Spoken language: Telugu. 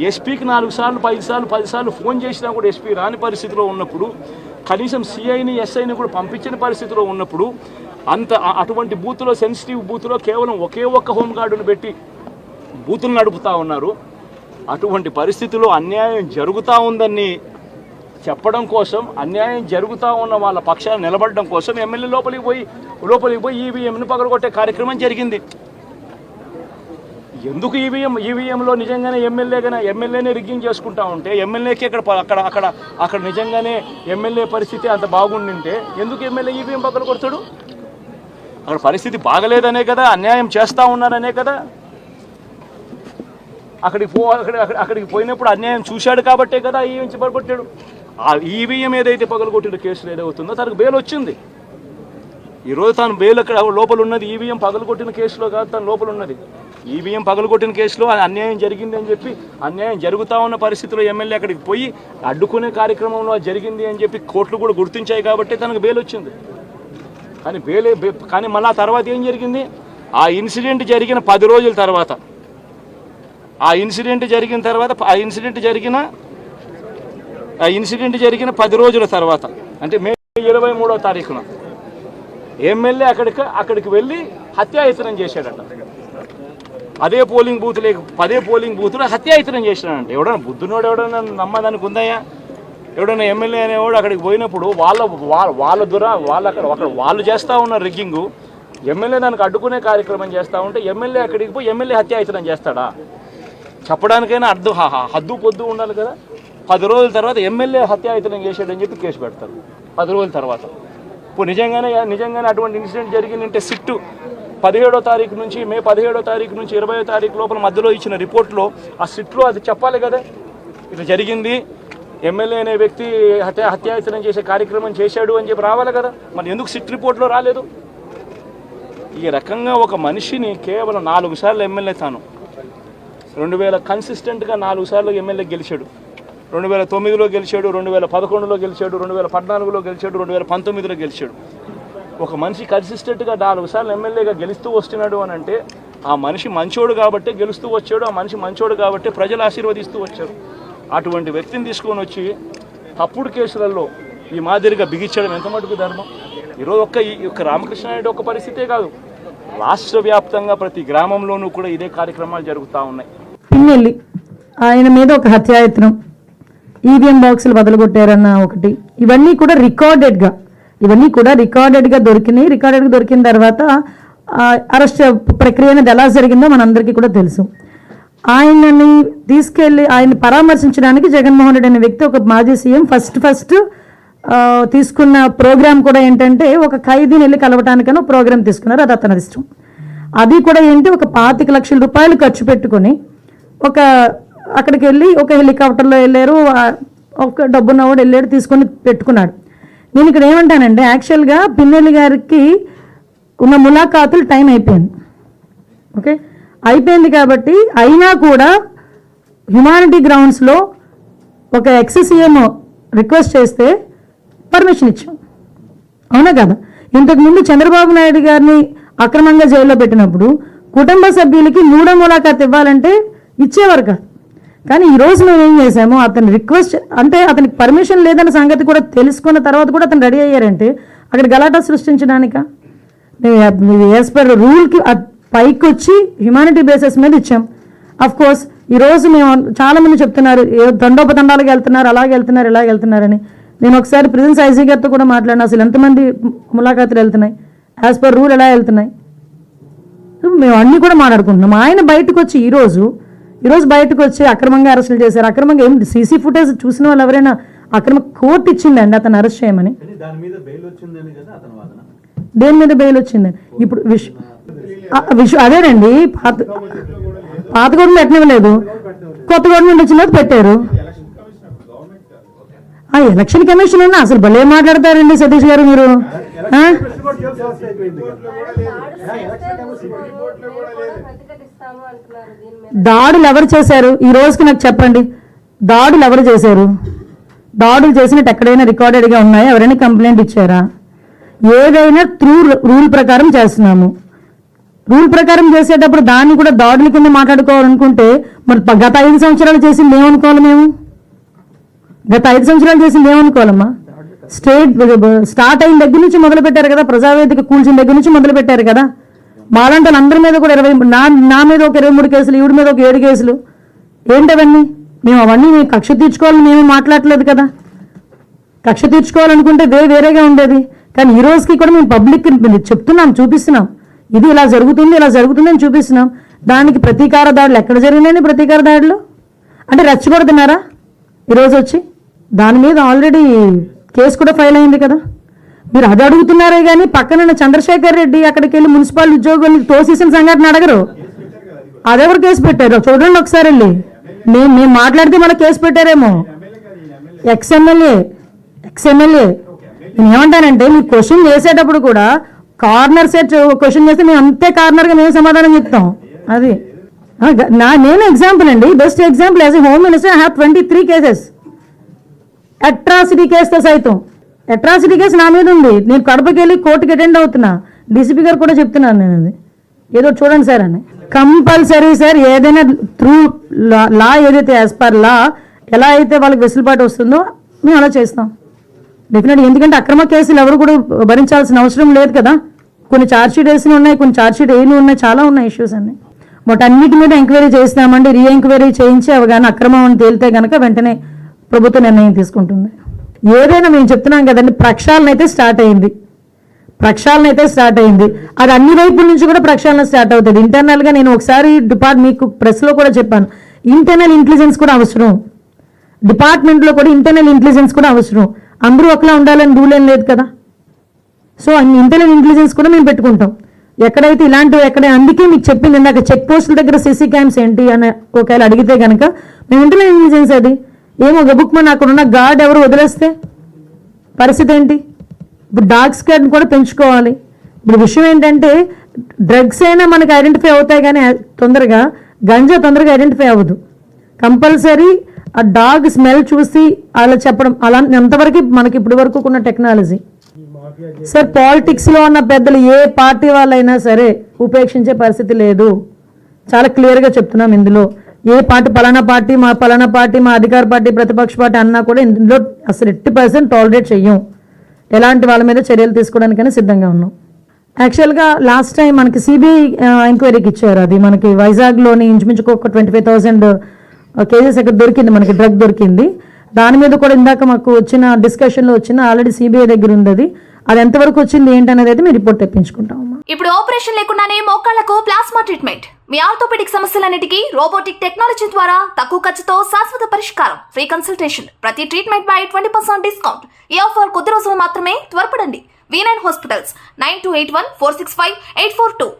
ఎస్పీకి 4 సార్లు 5 సార్లు 10 సార్లు ఫోన్ చేసినా కూడా ఎస్పీ రాని పరిస్థితిలో ఉన్నప్పుడు, కనీసం సిఐని ఎస్ఐని కూడా పంపించిన పరిస్థితిలో ఉన్నప్పుడు, అటువంటి బూత్లో, సెన్సిటివ్ బూత్లో కేవలం ఒకే ఒక్క హోంగార్డును పెట్టి బూతులు నడుపుతూ ఉన్నారు. అటువంటి పరిస్థితిలో అన్యాయం జరుగుతూ ఉందని చెప్పడం కోసం, అన్యాయం జరుగుతూ ఉన్న వాళ్ళ పక్షాన్ని నిలబడడం కోసం ఎమ్మెల్యే లోపలికి పోయి ఈవీఎంను పగలగొట్టే కార్యక్రమం జరిగింది. ఎందుకు ఈవీఎంలో నిజంగానే ఎమ్మెల్యేనే రిగ్గింగ్ చేసుకుంటా ఉంటే, ఎమ్మెల్యేకి అక్కడ నిజంగానే ఎమ్మెల్యే పరిస్థితి అంత బాగుండింటే ఎందుకు ఎమ్మెల్యే ఈవీఎం పక్కన కొడతాడు? అక్కడ పరిస్థితి బాగలేదనే కదా, అన్యాయం చేస్తూ ఉన్నారనే కదా. అక్కడికి పోయినప్పుడు అన్యాయం చూశాడు కాబట్టే కదా ఈవీఎం పగలగొట్టాడు. ఆ ఈవీఎం ఏదైతే పగలగొట్టిన కేసులు ఏదవుతుందో తనకు బెయిల్ వచ్చింది. ఈరోజు తాను బెయిల్ అక్కడ లోపల ఉన్నది ఈవీఎం పగలగొట్టిన కేసులో కాదు, తను లోపల ఉన్నది ఈవీఎం పగలగొట్టిన కేసులో. అన్యాయం జరిగింది అని చెప్పి, అన్యాయం జరుగుతూ ఉన్న పరిస్థితిలో ఎమ్మెల్యే అక్కడికి పోయి అడ్డుకునే కార్యక్రమంలో జరిగింది అని చెప్పి కోర్టులు కూడా గుర్తించాయి కాబట్టి తనకు బెయిల్ వచ్చింది. కానీ మళ్ళీ ఆ తర్వాత ఏం జరిగింది? ఆ ఇన్సిడెంట్ జరిగిన 10 రోజుల తర్వాత, ఆ ఇన్సిడెంట్ జరిగిన 10 రోజుల తర్వాత, అంటే మే 23వ తారీఖున ఎమ్మెల్యే అక్కడికి వెళ్ళి హత్యాయత్నం చేశాడట. అదే పోలింగ్ బూత్లో హత్యాయత్నం చేసినాడంటే ఎవడన్నా బుద్ధునోడు ఎవడన్నా నమ్మదానికి ఉందయ్యా? ఎవడన్నా ఎమ్మెల్యే అనేవాడు అక్కడికి పోయినప్పుడు వాళ్ళు చేస్తూ ఉన్న రిగ్గింగు, ఎమ్మెల్యే దానికి అడ్డుకునే కార్యక్రమం చేస్తూ ఉంటే ఎమ్మెల్యే అక్కడికి పోయి ఎమ్మెల్యే హత్యాయత్నం చేస్తాడా? చెప్పడానికైనా హద్దు పొద్దు ఉండాలి కదా. 10 రోజుల తర్వాత ఎమ్మెల్యే హత్యాయత్నం చేశాడని చెప్పి కేసు పెడతారు 10 రోజుల తర్వాత. ఇప్పుడు నిజంగానే అటువంటి ఇన్సిడెంట్ జరిగిందంటే సిట్టు 17వ తారీఖు నుంచి, మే 17వ తారీఖు నుంచి 20వ తారీఖు లోపల మధ్యలో ఇచ్చిన రిపోర్ట్లో, ఆ సిట్లో అది చెప్పాలి కదా, ఇట్లా జరిగింది, ఎమ్మెల్యే అనే వ్యక్తి హత్యాయత్నం చేసే కార్యక్రమం చేశాడు అని చెప్పి రావాలి కదా. మరి ఎందుకు సిట్ రిపోర్ట్లో రాలేదు? ఈ రకంగా ఒక మనిషిని కేవలం 4 సార్లు ఎమ్మెల్యే, తాను 2000 కన్సిస్టెంట్గా 4 సార్లు ఎమ్మెల్యే గెలిచాడు. 2009లో గెలిచాడు, 2011లో గెలిచాడు, 2014లో గెలిచాడు, 2019లో గెలిచాడు. ఒక మనిషి కన్సిస్టెంట్గా 4 సార్లు ఎమ్మెల్యేగా గెలుస్తూ వస్తున్నాడు అని అంటే ఆ మనిషి మంచోడు కాబట్టే గెలుస్తూ వచ్చాడు, ఆ మనిషి మంచోడు కాబట్టే ప్రజలు ఆశీర్వదిస్తూ వచ్చారు. అటువంటి వ్యక్తిని తీసుకొని వచ్చి తప్పుడు కేసులలో ఈ మాదిరిగా బిగించడం ఎంత మటుకు ధర్మం? ఈరోజు ఒక్క రామకృష్ణారెడ్డి ఒక్క పరిస్థితే కాదు, రాష్ట్ర వ్యాప్తంగా ప్రతి గ్రామంలోనూ కూడా ఇదే కార్యక్రమాలు జరుగుతూ ఉన్నాయి. పిన్నెల్లి ఆయన మీద ఒక హత్యాయత్నం, ఈవీఎం బాక్సులు బదలగొట్టారన్న ఒకటి, ఇవన్నీ కూడా రికార్డెడ్గా దొరికినాయి. రికార్డెడ్గా దొరికిన తర్వాత అరెస్ట్ ప్రక్రియ అనేది ఎలా జరిగిందో మనందరికీ కూడా తెలుసు. ఆయనని తీసుకెళ్ళి ఆయన పరామర్శించడానికి జగన్మోహన్ రెడ్డి అనే వ్యక్తి, ఒక మాజీ సీఎం, ఫస్ట్ తీసుకున్న ప్రోగ్రామ్ కూడా ఏంటంటే ఒక ఖైదీని వెళ్ళి కలవటానికని ఒక ప్రోగ్రామ్ తీసుకున్నారు. అది అతని ఇష్టం. అది కూడా ఏంటి, ఒక 25 లక్షల రూపాయలు ఖర్చు పెట్టుకొని అక్కడికి వెళ్ళి ఒక హెలికాప్టర్లో వెళ్ళారు, ఒక డబ్బున్నవాడు వెళ్ళాడు, తీసుకొని పెట్టుకున్నాడు. నేను ఇక్కడ ఏమంటానంటే, యాక్చువల్గా పిన్నెల్లి గారికి ఉన్న ములాఖాతులు టైం అయిపోయింది. ఓకే, అయిపోయింది కాబట్టి అయినా కూడా హ్యుమానిటీ గ్రౌండ్స్లో ఒక ఎక్స్-సీఎం రిక్వెస్ట్ చేస్తే పర్మిషన్ ఇచ్చాం, అవునా కదా? ఇంతకుముందు చంద్రబాబు నాయుడు గారిని అక్రమంగా జైల్లో పెట్టినప్పుడు కుటుంబ సభ్యులకి 3వ ములాఖాత్ ఇవ్వాలంటే ఇచ్చేవారు కాదు. కానీ ఈరోజు మేము ఏం చేసాము, అతని రిక్వెస్ట్ అంటే అతనికి పర్మిషన్ లేదన్న సంగతి కూడా తెలుసుకున్న తర్వాత కూడా అతను రెడీ అయ్యారంటే అక్కడ గలాటా సృష్టించడానిక? యాజ్ పర్ రూల్కి పైకి వచ్చి హ్యుమానిటీ బేసిస్ మీద ఇచ్చాం. అఫ్ కోర్స్ ఈరోజు మేము చాలామంది చెప్తున్నారు దండోపదండాలకు వెళ్తున్నారు, అలాగే వెళ్తున్నారు, ఇలాగ వెళ్తున్నారని. నేను ఒకసారి ప్రిజెన్స్ ఐజీ గారితో కూడా మాట్లాడినా, అసలు ఎంతమంది ములాఖాతులు వెళ్తున్నాయి, యాజ్ పర్ రూల్ ఎలా వెళ్తున్నాయి, మేము అన్నీ కూడా మాట్లాడుకుంటున్నాం. ఆయన బయటకు వచ్చి ఈరోజు బయటకు వచ్చి అక్రమంగా అరెస్టులు చేశారు. అక్రమంగా ఏం సీసీ ఫుటేజ్ చూసిన వాళ్ళు ఎవరైనా అక్రమ కోర్టు ఇచ్చిందండి అతను అరెస్ట్ చేయమని? దేని మీద బెయిల్ వచ్చిందని ఇప్పుడు అదేనండి, పాత గవర్నమెంట్ పెట్టనివ్వలేదు, కొత్త గవర్నమెంట్ వచ్చిన తర్వాత పెట్టారు. ఆ ఎలక్షన్ కమిషన్ అన్న అసలు భలే మాట్లాడతారండి సతీష్ గారు మీరు. దాడులు ఎవరు చేశారు ఈ రోజుకి నాకు చెప్పండి? దాడులు ఎవరు చేశారు? దాడులు చేసినట్టు ఎక్కడైనా రికార్డెడ్గా ఉన్నాయా? ఎవరైనా కంప్లైంట్ ఇచ్చారా? ఏదైనా త్రూ రూల్ ప్రకారం చేస్తున్నాము. రూల్ ప్రకారం చేసేటప్పుడు దాన్ని కూడా దాడుల కింద మాట్లాడుకోవాలనుకుంటే మరి గత 5 సంవత్సరాలు చేసింది ఏమనుకోవాలి మేము? గత 5 సంవత్సరాలు చేసింది ఏమనుకోవాలమ్మా? స్టార్ట్ అయిన దగ్గర నుంచి మొదలు పెట్టారు కదా, ప్రజావేదిక కూల్చిన దగ్గర నుంచి మొదలు పెట్టారు కదా. మాలాంటి అందరి మీద కూడా 20, నా మీద ఒక 23 కేసులు, ఈవిడి మీద ఒక 7 కేసులు. ఏంటవన్నీ? మేము అవన్నీ కక్ష తీర్చుకోవాలని మేము మాట్లాడలేదు కదా. కక్ష తీర్చుకోవాలనుకుంటే వేరేగా ఉండేది. కానీ ఈ రోజుకి కూడా మేము పబ్లిక్ చెప్తున్నాం, చూపిస్తున్నాం, ఇది ఇలా జరుగుతుంది అని చూపిస్తున్నాం. దానికి ప్రతీకార దాడులు ఎక్కడ జరిగినాయి? ప్రతీకార దాడులు అంటే రెచ్చగొడుతున్నారా ఈరోజు వచ్చి? దాని మీద ఆల్రెడీ కేసు కూడా ఫైల్ అయింది కదా. మీరు అది అడుగుతున్నారే కానీ పక్కన చంద్రశేఖర్ రెడ్డి అక్కడికి వెళ్ళి మున్సిపల్ ఉద్యోగుల్ని తోసేసిన సంఘటన అడగరు. అదెవరు కేసు పెట్టారు చూడండి ఒకసారి వెళ్ళి. మేము మాట్లాడితే మన కేసు పెట్టారేమో. ఎక్స్ఎమ్మెల్యే నేను ఏమంటానంటే మీరు క్వశ్చన్ చేసేటప్పుడు కూడా కార్నర్ సెట్ క్వశ్చన్ చేస్తే మేము అంతే కార్నర్గా మేము సమాధానం చెప్తాం. అది నేను ఎగ్జాంపుల్ అండి, best example. As a home minister I have 23 cases. Atrocity కేసుతో సైతం అట్రాసిటీ కేసు నా మీద ఉంది. నేను కడపకి వెళ్ళి కోర్టుకి అటెండ్ అవుతున్నా. డీసీపీ గారు కూడా చెప్తున్నాను నేను, అది ఏదో చూడండి సార్ అని. కంపల్సరీ సార్, ఏదైనా త్రూ లా ఏదైతే యాజ్ పర్ లా ఎలా అయితే వాళ్ళకి వెసులుబాటు వస్తుందో మేము అలా చేస్తాం డెఫినెట్గా. ఎందుకంటే అక్రమ కేసులు ఎవరు కూడా భరించాల్సిన అవసరం లేదు కదా. కొన్ని ఛార్జ్షీట్ వేసినవి ఉన్నాయి, కొన్ని ఛార్జ్షీట్ వేయని ఉన్నాయి, చాలా ఉన్నాయి ఇష్యూస్ అన్ని. బట్ అన్నిటి మీద ఎంక్వైరీ చేస్తామండి. ఎంక్వైరీ చేయించి అవి కానీ అక్రమం అని తేలితే కనుక వెంటనే ప్రభుత్వ నిర్ణయం తీసుకుంటుంది. ఏదైనా మేము చెప్తున్నాం కదండి, ప్రక్షాళన అయితే స్టార్ట్ అయింది. అది అన్ని వైపుల నుంచి కూడా ప్రక్షాళన స్టార్ట్ అవుతుంది. ఇంటర్నల్గా నేను ఒకసారి మీకు ప్రెస్లో కూడా చెప్పాను, ఇంటర్నల్ ఇంటెలిజెన్స్ కూడా అవసరం. డిపార్ట్మెంట్లో కూడా ఇంటర్నల్ ఇంటెలిజెన్స్ కూడా అవసరం. అందరూ ఒకలా ఉండాలని రూల్ ఏం లేదు కదా. సో ఇంటర్నల్ ఇంటెలిజెన్స్ కూడా మేము పెట్టుకుంటాం ఎక్కడైతే ఇలాంటివి అందుకే మీకు చెప్పింది ఇందాక, చెక్ పోస్టుల దగ్గర సీసీ క్యామ్స్ ఏంటి అని ఒకవేళ అడిగితే కనుక మేము ఇంటర్నల్ ఇంటెలిజెన్స్ అది ఏమో గబుక్మని అక్కడ ఉన్న గార్డ్ ఎవరు వదిలేస్తే పరిస్థితి ఏంటి? ఇప్పుడు డాగ్ స్క్వాడ్ కూడా పెంచుకోవాలి. ఇప్పుడు విషయం ఏంటంటే డ్రగ్స్ అయినా మనకి ఐడెంటిఫై అవుతాయి కానీ తొందరగా గంజా తొందరగా ఐడెంటిఫై అవ్వదు. కంపల్సరీ ఆ డాగ్ స్మెల్ చూసి అలా చెప్పడం, అలా ఎంతవరకు మనకి ఇప్పటి వరకు ఉన్న టెక్నాలజీ. సార్ పాలిటిక్స్లో ఉన్న పెద్దలు ఏ పార్టీ వాళ్ళైనా సరే ఉపేక్షించే పరిస్థితి లేదు. చాలా క్లియర్గా చెప్తున్నాం ఇందులో. ఏ పార్టీ పలానా పార్టీ మా అధికార పార్టీ ప్రతిపక్ష పార్టీ అన్నా కూడా ఇందులో అసలు 80% టాలరేట్ చెయ్యం. ఎలాంటి వాళ్ళ మీద చర్యలు తీసుకోవడానికైనా సిద్ధంగా ఉన్నాం. యాక్చువల్గా లాస్ట్ టైం మనకి సిబిఐ ఎంక్వైరీకి ఇచ్చారు. అది మనకి వైజాగ్లోని ఇంచుమించుకు ఒక 25,000 కేసెస్ అక్కడ దొరికింది, మనకి డ్రగ్ దొరికింది. దాని మీద కూడా ఇందాక మాకు వచ్చిన డిస్కషన్లో ఆల్రెడీ సిబిఐ దగ్గర ఉంది. అది ఎంతవరకు వచ్చింది ఏంటనేది అయితే మేము రిపోర్ట్ తెప్పించుకుంటామమ్మా. ఇప్పుడు ఆపరేషన్ లేకుండానే మోకాళ్లకు ప్లాస్మా ట్రీట్మెంట్, మీ ఆర్థోపెడిక్ సమస్యలన్నిటికీ రోబోటిక్ టెక్నాలజీ ద్వారా తక్కువ ఖర్చుతో శాశ్వత పరిష్కారం, ఫ్రీ కన్సల్టేషన్, ప్రతి ట్రీట్మెంట్ పై 20% డిస్కౌంట్. ఈ ఆఫర్ కొద్ది రోజులు మాత్రమే, త్వరపడండి. V9 hospitals 9281465842.